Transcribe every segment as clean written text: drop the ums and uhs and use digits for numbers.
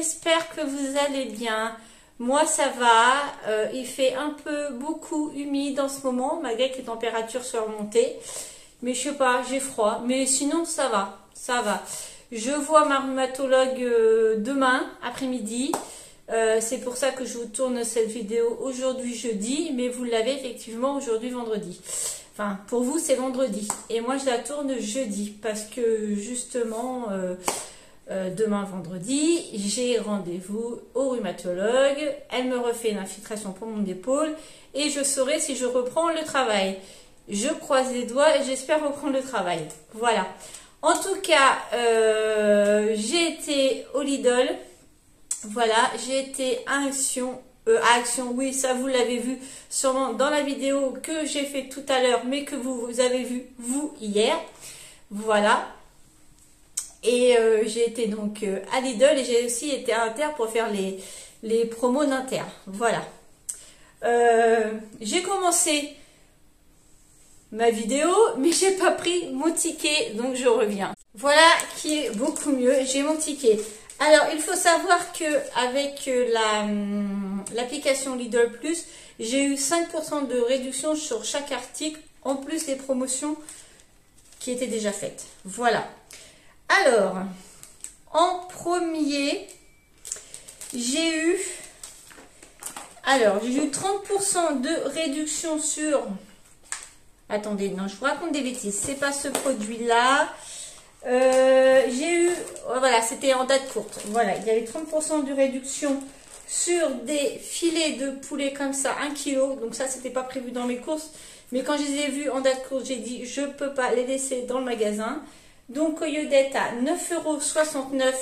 j'espère que vous allez bien. Moi ça va, il fait un peu beaucoup humide en ce moment, malgré que les températures soient remontées. Mais je sais pas, j'ai froid, mais sinon ça va, ça va. Je vois ma rhumatologue demain après-midi. C'est pour ça que je vous tourne cette vidéo aujourd'hui jeudi, mais vous l'avez effectivement aujourd'hui vendredi. Enfin, pour vous c'est vendredi, et moi je la tourne jeudi, parce que justement, demain vendredi, j'ai rendez-vous au rhumatologue. Elle me refait une infiltration pour mon épaule, et je saurai si je reprends le travail. Je croise les doigts et j'espère reprendre le travail. Voilà. En tout cas, j'ai été au Lidl. Voilà, j'ai été à Action, oui, ça vous l'avez vu sûrement dans la vidéo que j'ai fait tout à l'heure, mais que vous avez vu, vous, hier. Voilà. Et j'ai été donc à Lidl, et j'ai aussi été à Inter pour faire les promos d'Inter. Voilà. J'ai commencé ma vidéo, mais j'ai pas pris mon ticket, donc je reviens. Voilà qui est beaucoup mieux, j'ai mon ticket. Alors, il faut savoir que avec l'application Lidl Plus, j'ai eu 5% de réduction sur chaque article, en plus des promotions qui étaient déjà faites. Voilà. Alors, en premier, j'ai eu 30% de réduction sur... Attendez, non, je vous raconte des bêtises. C'est pas ce produit-là. J'ai eu, voilà, c'était en date courte. Voilà, il y avait 30% de réduction sur des filets de poulet comme ça, 1 kg. Donc ça, c'était pas prévu dans mes courses. Mais quand je les ai vus en date courte, j'ai dit, je peux pas les laisser dans le magasin. Donc au lieu d'être à 9,69 €,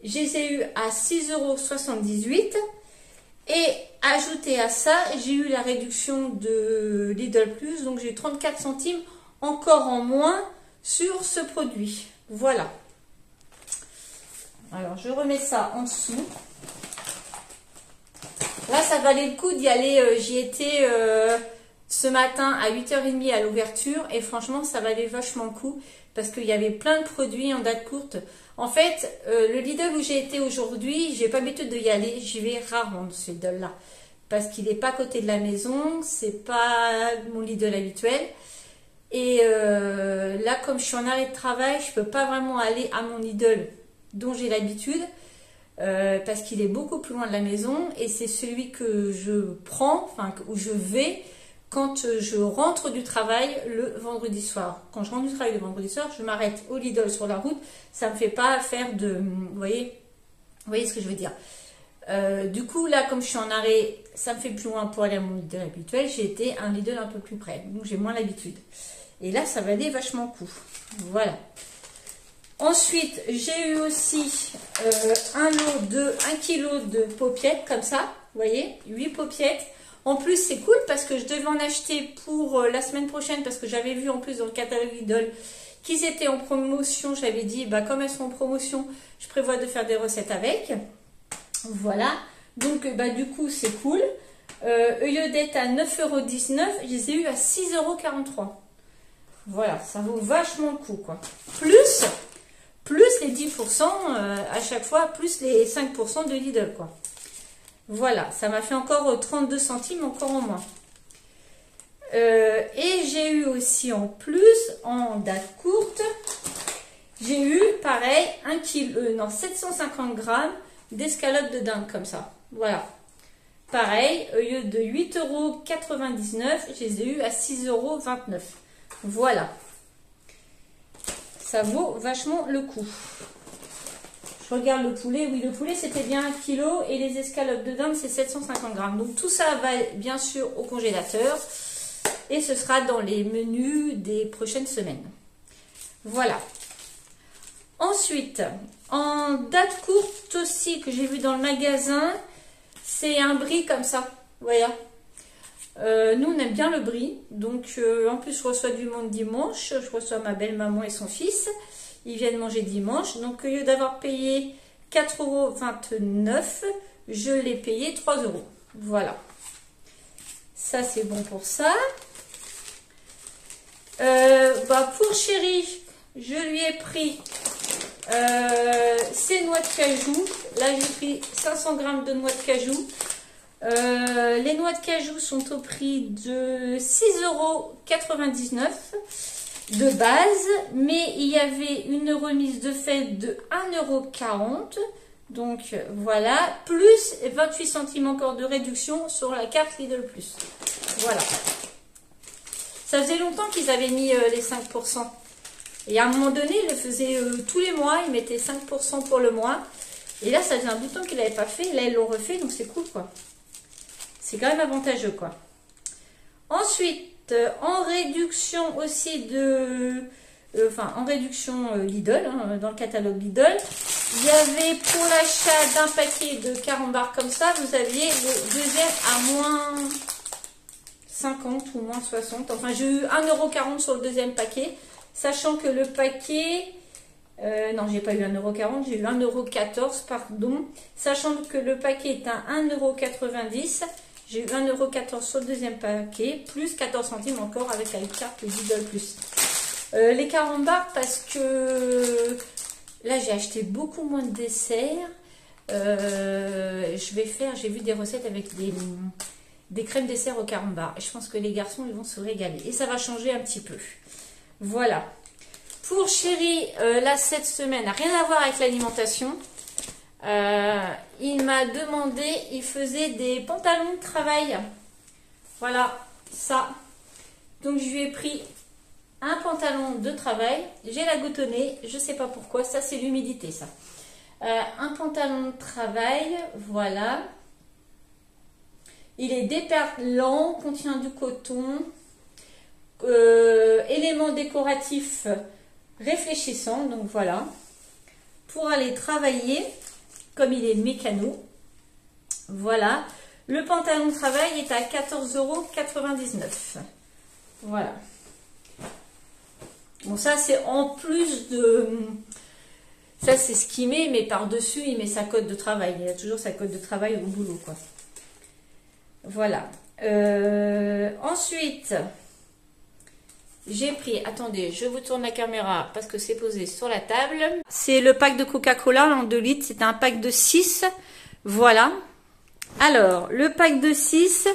je les ai eu à 6,78 €. Et ajouté à ça, j'ai eu la réduction de Lidl Plus. Donc j'ai eu 34 centimes encore en moins sur ce produit. Voilà. Alors je remets ça en dessous. Là ça valait le coup d'y aller. J'y étais ce matin à 8h30 à l'ouverture, et franchement ça valait vachement le coup parce qu'il y avait plein de produits en date courte. En fait, le Lidl où j'ai été aujourd'hui, j'ai pas l'habitude d'y aller, j'y vais rarement de ce Lidl là parce qu'il n'est pas à côté de la maison, c'est pas mon Lidl habituel. Et là, comme je suis en arrêt de travail, je peux pas vraiment aller à mon Lidl dont j'ai l'habitude, parce qu'il est beaucoup plus loin de la maison, et c'est celui que je prends, enfin où je vais quand je rentre du travail le vendredi soir. Quand je rentre du travail le vendredi soir, je m'arrête au Lidl sur la route. Ça me fait pas faire de... Vous voyez ce que je veux dire. Du coup, là, comme je suis en arrêt, ça me fait plus loin pour aller à mon Lidl habituel. J'ai été à un Lidl un peu plus près, donc j'ai moins l'habitude. Et là, ça valait vachement le coup. Voilà. Ensuite, j'ai eu aussi un lot de 1 kg de paupiètes, comme ça. Vous voyez, 8 paupiètes. En plus, c'est cool parce que je devais en acheter pour la semaine prochaine, parce que j'avais vu en plus dans le catalogue Lidl qu'ils étaient en promotion. J'avais dit, bah, comme elles sont en promotion, je prévois de faire des recettes avec. Voilà. Donc, bah, du coup, c'est cool. Au lieu d'être à 9,19 €, je les ai eu à 6,43 €. Voilà, ça vaut vachement le coup, quoi. Plus les 10% à chaque fois, plus les 5% de Lidl, quoi. Voilà, ça m'a fait encore 32 centimes, encore en moins. Et j'ai eu aussi en plus, en date courte, j'ai eu, pareil, 750 grammes d'escalope de dinde, comme ça. Voilà. Pareil, au lieu de 8,99 €, je les ai eu à 6,29 €. Voilà. Ça vaut vachement le coup. Je regarde le poulet. Oui, le poulet, c'était bien 1 kg, et les escalopes de dinde, c'est 750 grammes. Donc, tout ça va bien sûr au congélateur, et ce sera dans les menus des prochaines semaines. Voilà. Ensuite, en date courte aussi, que j'ai vu dans le magasin, c'est un brie comme ça. Voilà. Nous, on aime bien le brie. Donc, en plus, je reçois du monde dimanche. Je reçois ma belle-maman et son fils. Ils viennent manger dimanche. Donc, au lieu d'avoir payé 4,29 €, je l'ai payé 3 €. Voilà. Ça, c'est bon pour ça. Pour chéri, je lui ai pris ces noix de cajou. Là, j'ai pris 500 g de noix de cajou. Les noix de cajou sont au prix de 6,99 € de base, mais il y avait une remise de fait de 1,40 €. Donc voilà, plus 28 centimes encore de réduction sur la carte Lidl Plus. Voilà. Ça faisait longtemps qu'ils avaient mis les 5%. Et à un moment donné, ils le faisaient tous les mois, ils mettaient 5% pour le mois. Et là, ça faisait un bout de temps qu'ils ne l'avaient pas fait. Là, ils l'ont refait, donc c'est cool, quoi. C'est quand même avantageux, quoi. Ensuite, en réduction aussi de... en réduction Lidl, hein, dans le catalogue Lidl, il y avait pour l'achat d'un paquet de carambars comme ça, vous aviez le deuxième à moins 50 ou moins 60. Enfin, j'ai eu 1,40 € sur le deuxième paquet, sachant que le paquet... non, j'ai pas eu 1,40 €, j'ai eu 1,14 €, pardon. Sachant que le paquet est à 1,90 €, j'ai eu 1,14 € sur le deuxième paquet, plus 14 centimes encore avec la carte Lidl Plus. Les carambars, parce que là, j'ai acheté beaucoup moins de desserts. Je vais faire, j'ai vu des recettes avec des crèmes dessert au carambar. Je pense que les garçons, ils vont se régaler. Et ça va changer un petit peu. Voilà. Pour Chéri, là, cette semaine, n'a rien à voir avec l'alimentation. Il m'a demandé, il faisait des pantalons de travail. Voilà, ça. Donc, je lui ai pris un pantalon de travail. J'ai la goutte au nez, je sais pas pourquoi. Ça, c'est l'humidité, ça. Un pantalon de travail, voilà. Il est déperlant, contient du coton. Élément décoratif réfléchissant, donc voilà. Pour aller travailler, comme il est mécano, voilà. Le pantalon de travail est à 14,99 €. Voilà. Bon, ça c'est en plus de... Ça c'est ce qu'il met, mais par-dessus il met sa cote de travail. Il a toujours sa cote de travail au boulot, quoi. Voilà. Ensuite, j'ai pris... Attendez, je vous tourne la caméra parce que c'est posé sur la table. C'est le pack de Coca-Cola en 2 litres. C'est un pack de 6. Voilà. Alors, le pack de 6,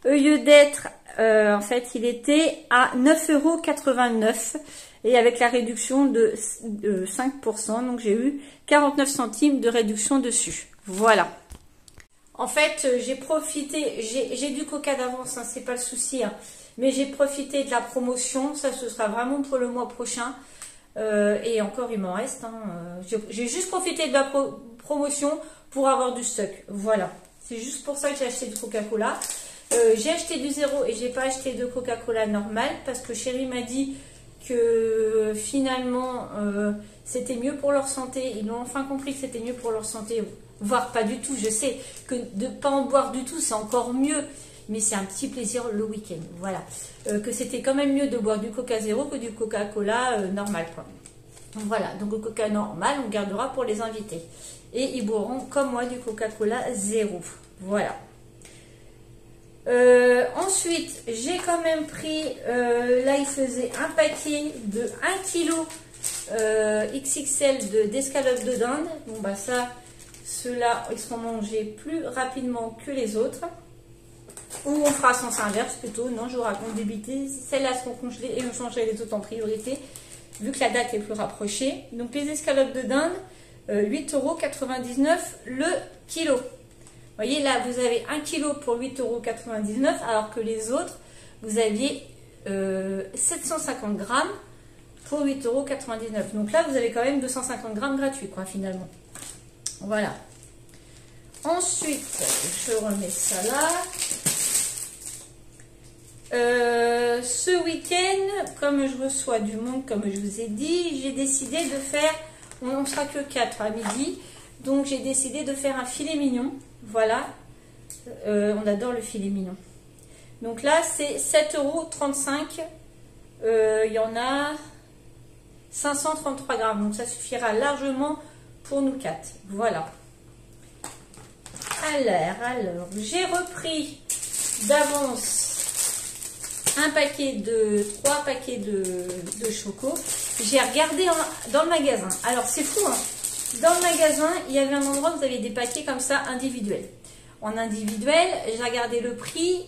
au lieu d'être... en fait, il était à 9,89 € et avec la réduction de 5%, donc j'ai eu 49 centimes de réduction dessus. Voilà. En fait, j'ai profité, j'ai du coca d'avance, hein, c'est pas le souci, hein, mais j'ai profité de la promotion, ça ce sera vraiment pour le mois prochain, et encore il m'en reste. Hein, j'ai juste profité de la promotion pour avoir du stock. Voilà, c'est juste pour ça que j'ai acheté du Coca-Cola. J'ai acheté du zéro et j'ai pas acheté de Coca-Cola normal parce que Chéri m'a dit que finalement c'était mieux pour leur santé. Ils ont enfin compris que c'était mieux pour leur santé, voire pas du tout. Je sais que de ne pas en boire du tout c'est encore mieux, mais c'est un petit plaisir le week-end. Voilà, que c'était quand même mieux de boire du Coca zéro que du Coca-Cola normal, quoi. Donc voilà, donc le Coca normal on gardera pour les invités et ils boiront comme moi du Coca-Cola zéro. Voilà. Ensuite, j'ai quand même pris, là il faisait un paquet de 1 kg XXL d'escalopes de dinde. Bon bah ça, ceux-là, ils seront mangés plus rapidement que les autres. Ou on fera sens inverse plutôt. Non, je vous raconte des bêtises. Celles-là seront congelées et on changerait les autres en priorité, vu que la date est plus rapprochée. Donc les escalopes de dinde, 8,99 € le kilo. Vous voyez, là, vous avez 1 kg pour 8,99 €, alors que les autres, vous aviez 750 grammes pour 8,99 €. Donc là, vous avez quand même 250 grammes gratuits, quoi, finalement. Voilà. Ensuite, je remets ça là. Ce week-end, comme je reçois du monde, comme je vous ai dit, j'ai décidé de faire, on ne sera que 4 à midi, donc j'ai décidé de faire un filet mignon. Voilà, on adore le filet mignon. Donc là, c'est 7,35 €. Il y en a 533 grammes. Donc ça suffira largement pour nous 4. Voilà. Alors j'ai repris d'avance un paquet de 3 paquets de choco. J'ai regardé dans le magasin. Alors c'est fou, hein. Dans le magasin, il y avait un endroit où vous avez des paquets comme ça individuels. En individuel, j'ai regardé le prix.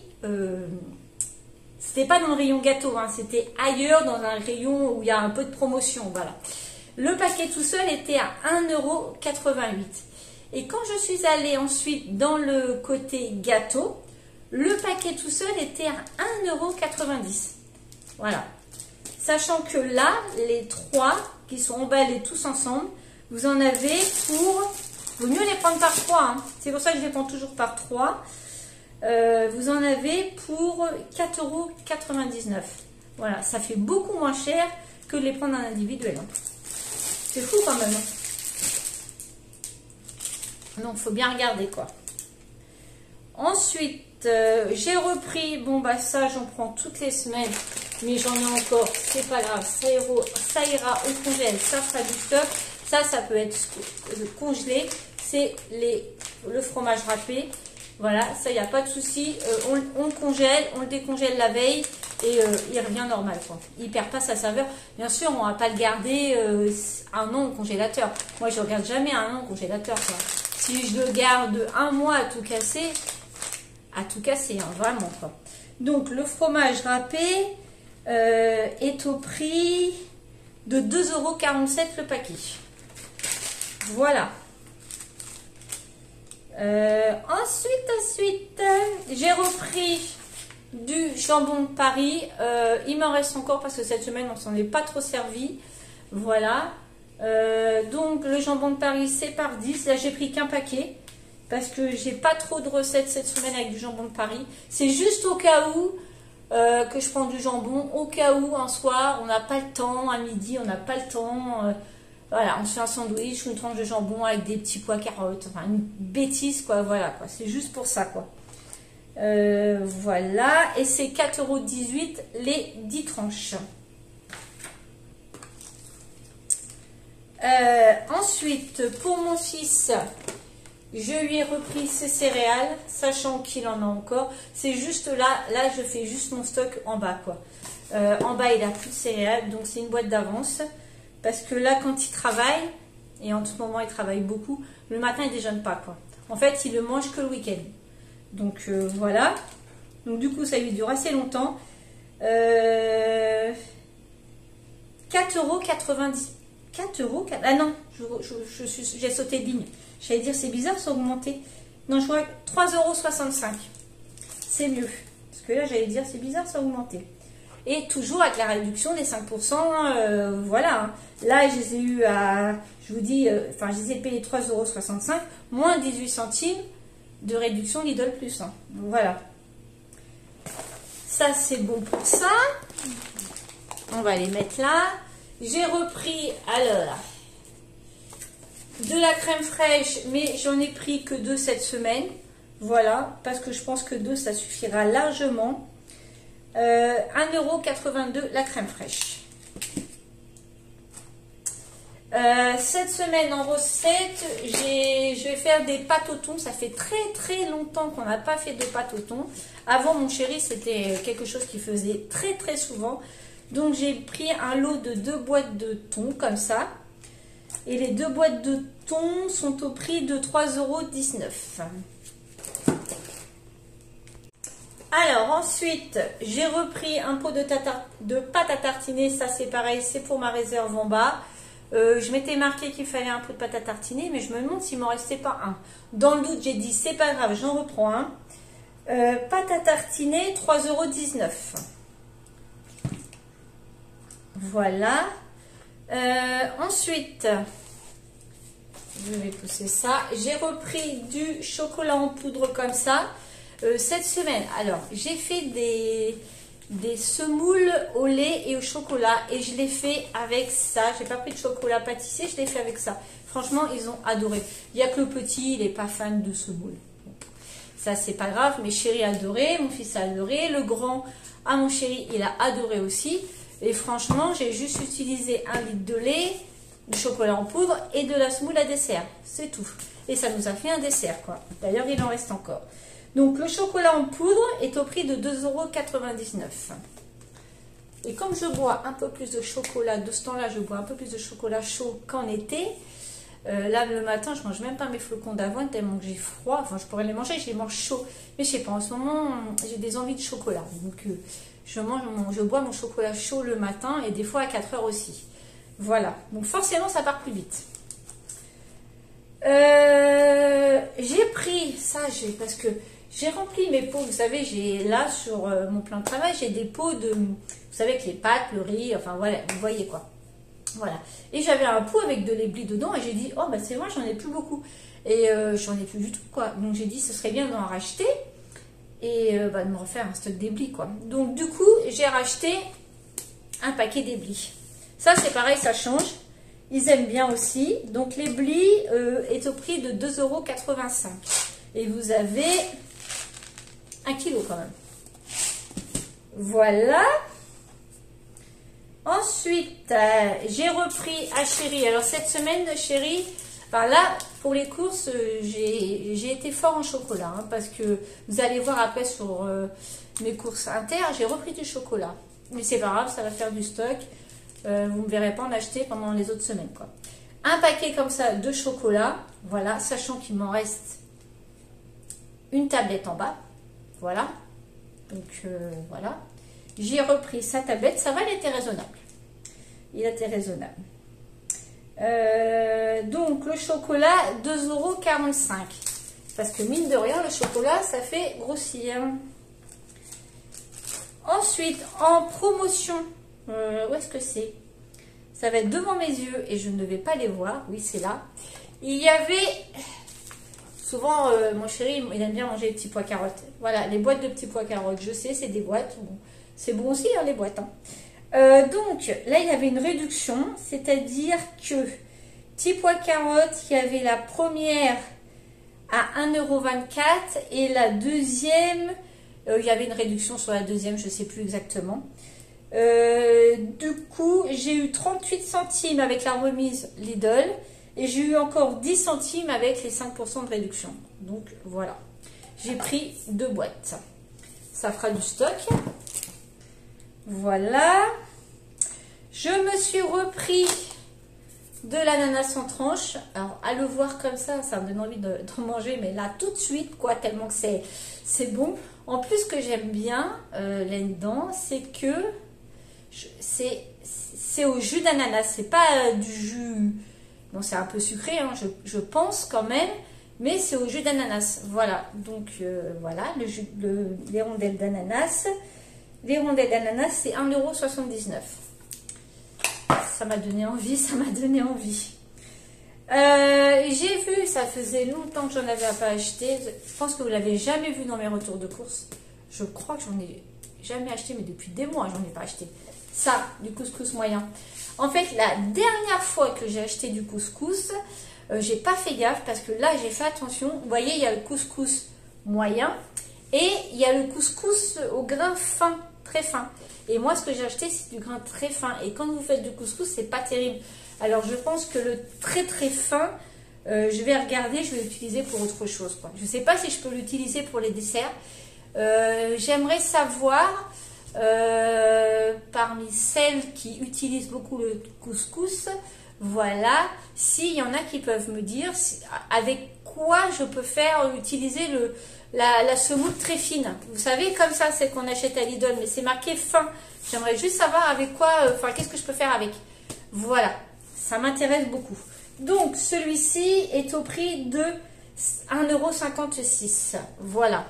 C'était pas dans le rayon gâteau, hein, c'était ailleurs dans un rayon où il y a un peu de promotion. Voilà. Le paquet tout seul était à 1,88 €. Et quand je suis allée ensuite dans le côté gâteau, le paquet tout seul était à 1,90 €. Voilà. Sachant que là, les trois qui sont emballés tous ensemble, vous en avez pour... Vaut mieux les prendre par 3. Hein. C'est pour ça que je les prends toujours par 3. Vous en avez pour 4,99 €. Voilà, ça fait beaucoup moins cher que de les prendre en individuel. Hein. C'est fou quand même. Donc, il faut bien regarder quoi. Ensuite, j'ai repris, bon bah ça j'en prends toutes les semaines, mais j'en ai encore, c'est pas grave, ça ira au congèle, ça fera du stock, ça peut être congelé, c'est le fromage râpé, voilà, ça il n'y a pas de souci, on le congèle, on le décongèle la veille et il revient normal quoi. Il perd pas sa saveur, bien sûr on va pas le garder un an au congélateur, moi je ne regarde jamais un an au congélateur quoi. Si je le garde un mois à tout casser, hein, vraiment quoi. Donc le fromage râpé est au prix de 2,47 € le paquet. Voilà. Ensuite, j'ai repris du jambon de Paris. Il m'en reste encore parce que cette semaine on s'en est pas trop servi. Voilà. Donc le jambon de Paris c'est par 10. Là j'ai pris qu'un paquet. Parce que j'ai pas trop de recettes cette semaine avec du jambon de Paris. C'est juste au cas où que je prends du jambon. Au cas où un soir on n'a pas le temps, à midi on n'a pas le temps. Voilà, on se fait un sandwich ou une tranche de jambon avec des petits pois carottes. Enfin une bêtise quoi, voilà quoi. C'est juste pour ça quoi. Voilà, et c'est 4,18 € les 10 tranches. Ensuite, pour mon fils... Je lui ai repris ses céréales, sachant qu'il en a encore. C'est juste là je fais juste mon stock en bas quoi. En bas il a plus de céréales, donc c'est une boîte d'avance. Parce que là quand il travaille, et en ce moment il travaille beaucoup, le matin il déjeune pas quoi. En fait il le mange que le week-end. Donc voilà. Donc du coup ça lui dure assez longtemps. 4,90 €. 4 €. Ah non, j'ai sauté de ligne. J'allais dire, c'est bizarre, ça a augmenté. Non, je vois 3,65 €. C'est mieux. Parce que là, j'allais dire, c'est bizarre, ça a augmenté. Et toujours avec la réduction des 5%. Voilà. Hein. Là, je les ai eu à, je vous dis, enfin, je les ai payés 3,65 €, moins 18 centimes de réduction Lidl Plus. Hein. Donc, voilà. Ça, c'est bon pour ça. On va les mettre là. J'ai repris, alors... de la crème fraîche, mais j'en ai pris que 2 cette semaine. Voilà, parce que je pense que 2 ça suffira largement. 1,82 € la crème fraîche. Cette semaine en recette, je vais faire des pâtes au thon. Ça fait très longtemps qu'on n'a pas fait de pâtes au thon. Avant, mon chéri, c'était quelque chose qu'il faisait très souvent. Donc, j'ai pris un lot de 2 boîtes de thon comme ça. Et les 2 boîtes de thon sont au prix de 3,19 €. Alors ensuite, j'ai repris un pot de pâte à tartiner. Ça c'est pareil, c'est pour ma réserve en bas. Je m'étais marqué qu'il fallait un pot de pâte à tartiner, mais je me demande s'il m'en restait pas un. Dans le doute, j'ai dit c'est pas grave, j'en reprends un. Pâte à tartiner, 3,19 €. Voilà. Ensuite, je vais pousser ça. J'ai repris du chocolat en poudre comme ça. Cette semaine, alors, j'ai fait des semoules au lait et au chocolat. Et je l'ai fait avec ça. J'ai pas pris de chocolat pâtissier, je l'ai fait avec ça. Franchement, ils ont adoré. Il n'y a que le petit, il n'est pas fan de semoule. Ça, c'est pas grave. Mes chéris a adoré, mon fils a adoré. Le grand, à mon chéri, il a adoré aussi. Et franchement, j'ai juste utilisé 1 litre de lait, du chocolat en poudre et de la semoule à dessert. C'est tout. Et ça nous a fait un dessert, quoi. D'ailleurs, il en reste encore. Donc, le chocolat en poudre est au prix de 2,99 €. Et comme je bois un peu plus de chocolat, de ce temps-là, je bois un peu plus de chocolat chaud qu'en été, Là, le matin, je mange même pas mes flocons d'avoine tellement que j'ai froid. Enfin, je pourrais les manger, je les mange chauds. Mais je sais pas, en ce moment, j'ai des envies de chocolat. Donc, je bois mon chocolat chaud le matin et des fois à 4 heures aussi. Voilà. Donc, forcément, ça part plus vite. J'ai pris ça, parce que j'ai rempli mes pots. Vous savez, j'ai là sur mon plan de travail, j'ai des pots de, vous savez, avec les pâtes, le riz, enfin voilà, vous voyez quoi. Voilà. Et j'avais un pot avec de l'éblis dedans et j'ai dit, oh bah c'est vrai, j'en ai plus beaucoup. Et j'en ai plus du tout, quoi. Donc j'ai dit, ce serait bien d'en racheter et de me refaire un stock d'éblis, quoi. Donc du coup, j'ai racheté un paquet d'éblis. Ça, c'est pareil, ça change. Ils aiment bien aussi. Donc l'éblis est au prix de 2,85 €. Et vous avez 1 kg quand même. Voilà. Ensuite, j'ai repris à Chéri. Alors cette semaine, Chéri, enfin là, pour les courses, j'ai été fort en chocolat. Hein, parce que vous allez voir après sur mes courses inter, j'ai repris du chocolat. Mais c'est pas grave, ça va faire du stock. Vous ne me verrez pas en acheter pendant les autres semaines, quoi. Un paquet comme ça de chocolat, voilà, sachant qu'il m'en reste une tablette en bas, voilà. Donc voilà, j'ai repris sa tablette, ça va, il était raisonnable. Il était raisonnable. Donc le chocolat, 2,45 €. Parce que mine de rien, le chocolat, ça fait grossir. Ensuite, en promotion, où est-ce que c'est? Ça va être devant mes yeux et je ne vais pas les voir. Oui, c'est là. Il y avait... Souvent, mon chéri, il aime bien manger les petits pois carottes. Voilà, les boîtes de petits pois carottes. Je sais, c'est des boîtes. Bon, c'est bon aussi, hein, les boîtes. Hein. Donc, là, il y avait une réduction. C'est-à-dire que petits pois carottes, il y avait la première à 1,24 € et la deuxième... il y avait une réduction sur la deuxième, je ne sais plus exactement. Du coup, j'ai eu 38 centimes avec la remise Lidl et j'ai eu encore 10 centimes avec les 5% de réduction. Donc voilà, j'ai pris 2 boîtes. Ça fera du stock. Voilà. Je me suis repris de l'ananas en tranche. Alors, à le voir comme ça me donne envie d'en manger, mais là, tout de suite, quoi, tellement que c'est bon. En plus, ce que j'aime bien là-dedans, c'est que c'est au jus d'ananas. C'est pas du jus... Bon, c'est un peu sucré, hein, je pense quand même, mais c'est au jus d'ananas. Voilà, donc voilà, les rondelles d'ananas. Les rondelles d'ananas, c'est 1,79 €. Ça m'a donné envie, ça m'a donné envie. J'ai vu, ça faisait longtemps que j'en avais pas acheté. Je pense que vous l'avez jamais vu dans mes retours de course. Je crois que j'en ai jamais acheté, mais depuis des mois, j'en ai pas acheté. Ça, du couscous moyen. En fait, la dernière fois que j'ai acheté du couscous, j'ai pas fait gaffe parce que là, j'ai fait attention. Vous voyez, il y a le couscous moyen et il y a le couscous au grain fin, très fin. Et moi, ce que j'ai acheté, c'est du grain très fin. Et quand vous faites du couscous, c'est pas terrible. Alors, je pense que le très très fin, je vais regarder, je vais l'utiliser pour autre chose, quoi. Je sais pas si je peux l'utiliser pour les desserts. J'aimerais savoir, parmi celles qui utilisent beaucoup le couscous, voilà, s'il y en a qui peuvent me dire avec quoi je peux faire utiliser la semoule très fine. Vous savez, comme ça, c'est qu'on achète à Lidl, mais c'est marqué fin. J'aimerais juste savoir avec quoi, enfin, qu'est-ce que je peux faire avec. Voilà, ça m'intéresse beaucoup. Donc, celui-ci est au prix de 1,56 €. Voilà.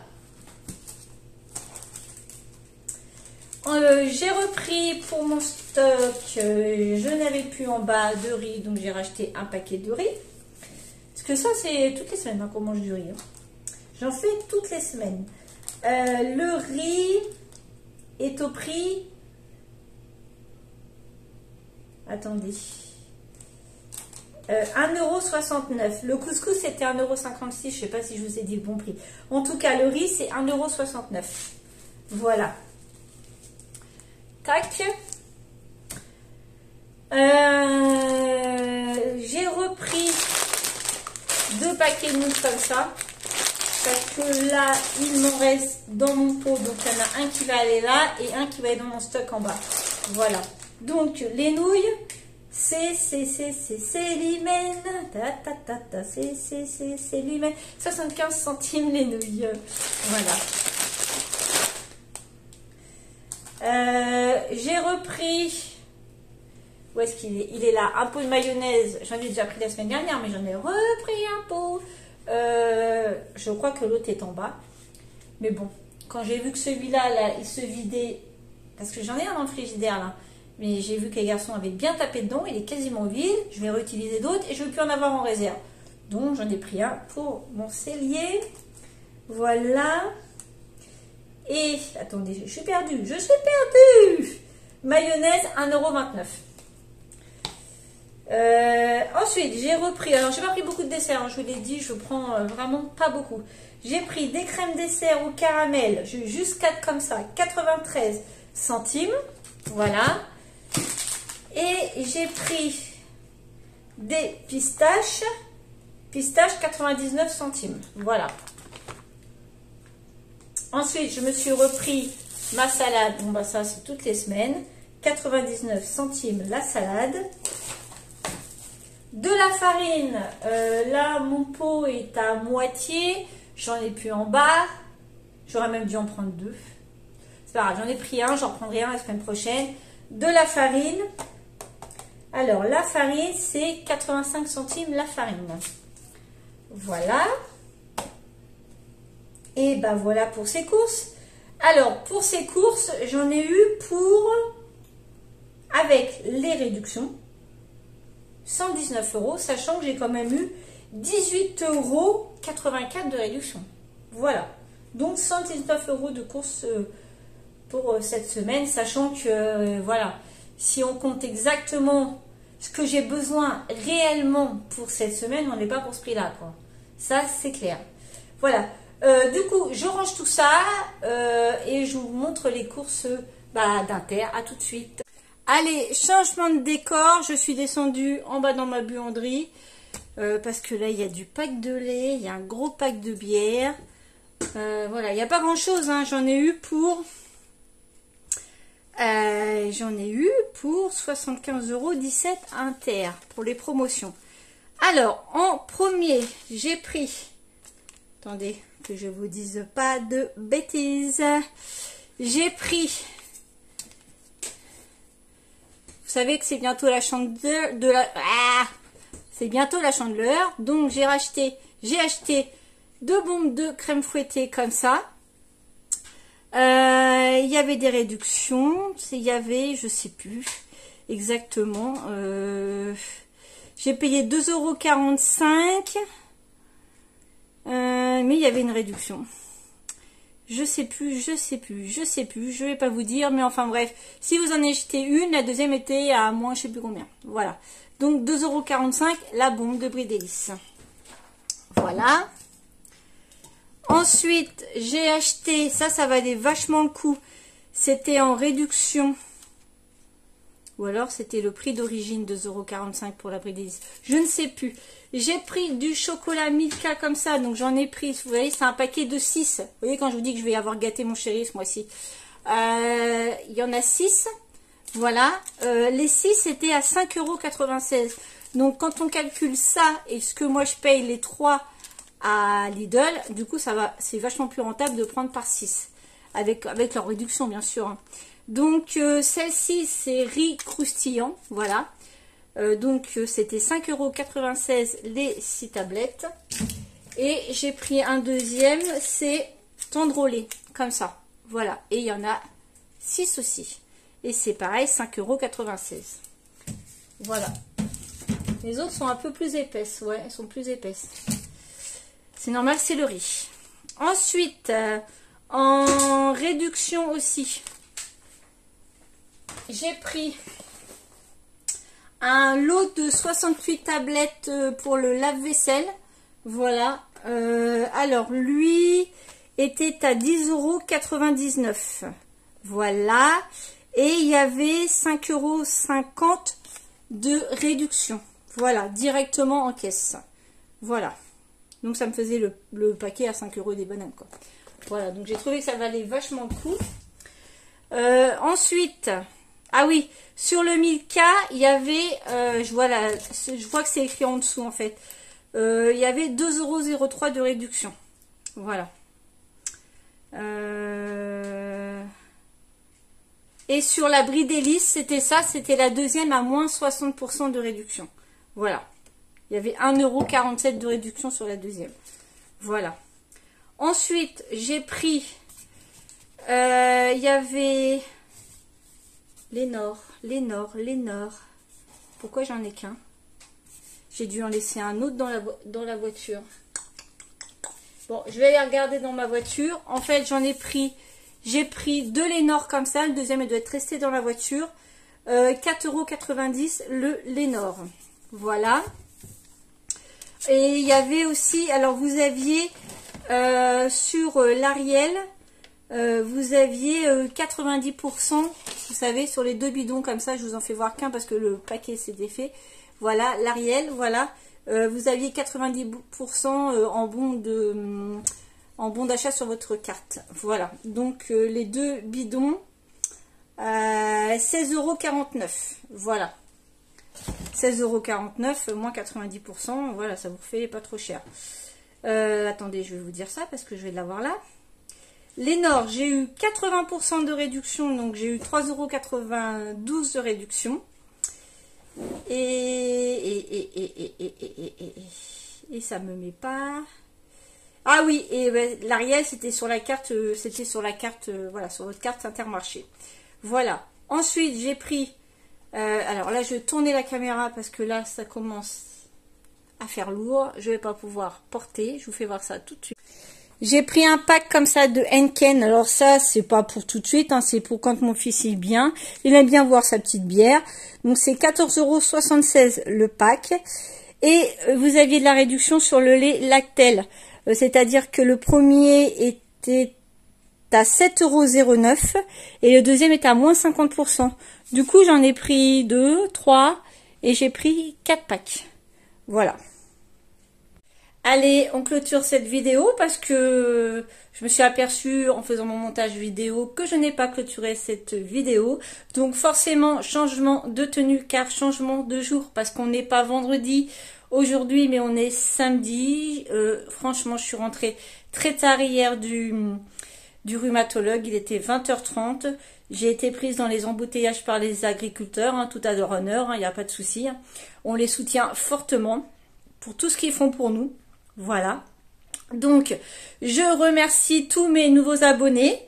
J'ai repris pour mon stock, je n'avais plus en bas de riz, donc j'ai racheté un paquet de riz. Parce que ça, c'est toutes les semaines hein, qu'on mange du riz. Hein. J'en fais toutes les semaines. Le riz est au prix... Attendez. 1,69 €. Le couscous, c'était 1,56 €. Je ne sais pas si je vous ai dit le bon prix. En tout cas, le riz, c'est 1,69 €. Voilà. Tac. J'ai repris 2 paquets de moules comme ça. Parce que là, il m'en reste dans mon pot. Donc, il y en a un qui va aller là et un qui va aller dans mon stock en bas. Voilà. Donc, les nouilles, c'est l'hymen. C'est l'hymen. 75 centimes les nouilles. Voilà. J'ai repris. Où est-ce qu'il est? Il est là. Un pot de mayonnaise. J'en ai déjà pris la semaine dernière, mais j'en ai repris un pot. Je crois que l'autre est en bas. Mais bon, quand j'ai vu que celui-là, là, il se vidait. Parce que j'en ai un dans le frigidaire là. Mais j'ai vu que les garçons avaient bien tapé dedans. Il est quasiment vide. Je vais réutiliser d'autres et je ne vais plus en avoir en réserve. Donc j'en ai pris un pour mon cellier. Voilà. Et attendez, je suis perdue. Je suis perdue. Mayonnaise 1,29 €. Ensuite, j'ai repris. Alors, j'ai pas pris beaucoup de desserts. Hein, je vous l'ai dit, je prends vraiment pas beaucoup. J'ai pris des crèmes dessert au caramel. J'ai eu juste 4 comme ça. 93 centimes. Voilà. Et j'ai pris des pistaches. Pistaches 99 centimes. Voilà. Ensuite, je me suis repris ma salade. Bon, bah ça, c'est toutes les semaines. 99 centimes la salade. De la farine. Là, mon pot est à moitié. J'en ai plus en bas. J'aurais même dû en prendre 2. C'est pas grave, j'en ai pris un. J'en prendrai un la semaine prochaine. De la farine. Alors, la farine, c'est 85 centimes la farine. Voilà. Et ben voilà pour ces courses. Alors, pour ces courses, j'en ai eu pour, avec les réductions, 119 €, sachant que j'ai quand même eu 18,84 € de réduction. Voilà. Donc, 119 € de courses pour cette semaine, sachant que, voilà, si on compte exactement ce que j'ai besoin réellement pour cette semaine, on n'est pas pour ce prix-là, quoi. Ça, c'est clair. Voilà. Du coup, je range tout ça et je vous montre les courses d'Inter. À tout de suite. Allez, changement de décor. Je suis descendue en bas dans ma buanderie parce que là, il y a du pack de lait, il y a un gros pack de bière. Voilà, il n'y a pas grand-chose. Hein. J'en ai eu pour 75,17 € Inter pour les promotions. Alors, en premier, j'ai pris... Attendez, que je vous dise pas de bêtises. J'ai pris... Vous savez que c'est bientôt la chandeleur de la... Ah, c'est bientôt la chandeleur. Donc, j'ai acheté 2 bombes de crème fouettée comme ça. Il y avait des réductions. Il y avait, je sais plus exactement. J'ai payé 2,45 €. Mais il y avait une réduction. Je sais plus. Je vais pas vous dire, mais enfin bref. Si vous en achetez une, la deuxième était à moins, je sais plus combien. Voilà. Donc 2,45 € la bombe de Brie Délices. Voilà. Ensuite, j'ai acheté, ça valait vachement le coup. C'était en réduction. Ou alors c'était le prix d'origine, 2,45 € pour la Brie Délices. Je ne sais plus. J'ai pris du chocolat Milka comme ça, donc j'en ai pris, vous voyez, c'est un paquet de 6. Vous voyez, quand je vous dis que je vais avoir gâté mon chéri ce mois-ci. Il y en a 6. Voilà. Les 6 étaient à 5,96 €. Donc quand on calcule ça et ce que moi je paye les 3 à Lidl, du coup ça va, c'est vachement plus rentable de prendre par 6. Avec leur réduction bien sûr. Hein. Donc celle-ci c'est riz croustillant, voilà. Donc c'était 5,96 € les 6 tablettes. Et j'ai pris un deuxième, c'est tendre au lait, comme ça. Voilà, et il y en a 6 aussi. Et c'est pareil, 5,96 €. Voilà. Les autres sont un peu plus épaisses, ouais, elles sont plus épaisses. C'est normal, c'est le riz. Ensuite, en réduction aussi, j'ai pris un lot de 68 tablettes pour le lave-vaisselle. Voilà. Alors, lui était à 10,99 €. Voilà. Et il y avait 5,50 € de réduction. Voilà, directement en caisse. Voilà. Donc, ça me faisait le paquet à 5 € des bananes, quoi. Voilà, donc j'ai trouvé que ça valait vachement le coup. Ensuite, Ah oui, sur le 1000K, il y avait, je vois que c'est écrit en dessous en fait. Il y avait 2,03 € de réduction. Voilà. Et sur la Brie d'hélice, c'était ça, c'était la deuxième à moins 60% de réduction. Voilà. Il y avait 1,47 € de réduction sur la deuxième. Voilà. Ensuite, j'ai pris, il y avait Lénore. Pourquoi j'en ai qu'un? J'ai dû en laisser un autre dans la voiture. Bon, je vais aller regarder dans ma voiture. En fait, j'ai pris 2 Lénore comme ça. Le deuxième, il doit être resté dans la voiture. 4,90 € le Lénore. Voilà. Et il y avait aussi, alors vous aviez sur l'Ariel, vous aviez 90%, vous savez, sur les 2 bidons comme ça. Je vous en fais voir qu'un parce que le paquet s'est défait. Voilà, l'Ariel, voilà. Vous aviez 90% en bon d'achat sur votre carte. Voilà, donc les 2 bidons, 16,49 €. Voilà, 16,49 €, moins 90%, voilà, ça vous fait pas trop cher. Attendez, je vais vous dire ça parce que je vais l'avoir là. Lénore, j'ai eu 80% de réduction, donc j'ai eu 3,92 € de réduction. Et ça me met pas. Ah oui, et ben, l'Ariel c'était sur la carte, voilà, sur votre carte Intermarché. Voilà. Ensuite j'ai pris, alors là je vais tourner la caméra parce que là ça commence à faire lourd. Je vais pas pouvoir porter. Je vous fais voir ça tout de suite. J'ai pris un pack comme ça de Henken. Alors ça, c'est pas pour tout de suite, hein, c'est pour quand mon fils est bien. Il aime bien boire sa petite bière. Donc c'est 14,76 € le pack. Et vous aviez de la réduction sur le lait Lactel. C'est-à-dire que le premier était à 7,09 € et le deuxième est à moins 50%. Du coup, j'en ai pris 2, 3 et j'ai pris 4 packs. Voilà. Allez, on clôture cette vidéo parce que je me suis aperçue en faisant mon montage vidéo que je n'ai pas clôturé cette vidéo. Donc forcément, changement de tenue car changement de jour parce qu'on n'est pas vendredi aujourd'hui mais on est samedi. Franchement, je suis rentrée très tard hier du rhumatologue. Il était 20h30. J'ai été prise dans les embouteillages par les agriculteurs, hein, tout à leur honneur, il n'y a pas de souci. Hein. On les soutient fortement pour tout ce qu'ils font pour nous. Voilà, donc je remercie tous mes nouveaux abonnés,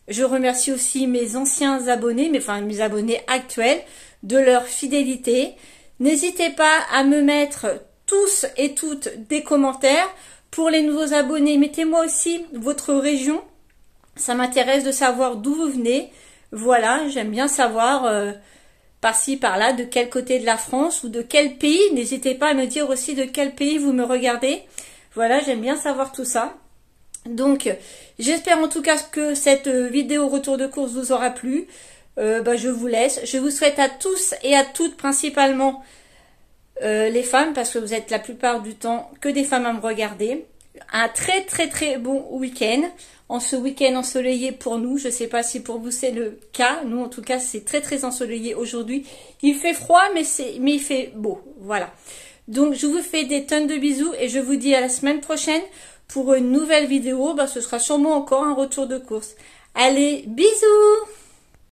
je remercie aussi mes anciens abonnés, mes abonnés actuels de leur fidélité. N'hésitez pas à me mettre tous et toutes des commentaires. Pour les nouveaux abonnés, mettez-moi aussi votre région, ça m'intéresse de savoir d'où vous venez. Voilà, j'aime bien savoir par-ci, par-là, de quel côté de la France ou de quel pays. N'hésitez pas à me dire aussi de quel pays vous me regardez. Voilà, j'aime bien savoir tout ça. Donc, j'espère en tout cas que cette vidéo retour de course vous aura plu. Je vous laisse. Je vous souhaite à tous et à toutes, principalement les femmes, parce que vous êtes la plupart du temps que des femmes à me regarder, un très très très bon week-end. En ce week-end ensoleillé pour nous, je ne sais pas si pour vous c'est le cas. Nous, en tout cas, c'est très très ensoleillé aujourd'hui. Il fait froid, mais il fait beau. Voilà. Donc, je vous fais des tonnes de bisous et je vous dis à la semaine prochaine pour une nouvelle vidéo. Ce sera sûrement encore un retour de course. Allez, bisous!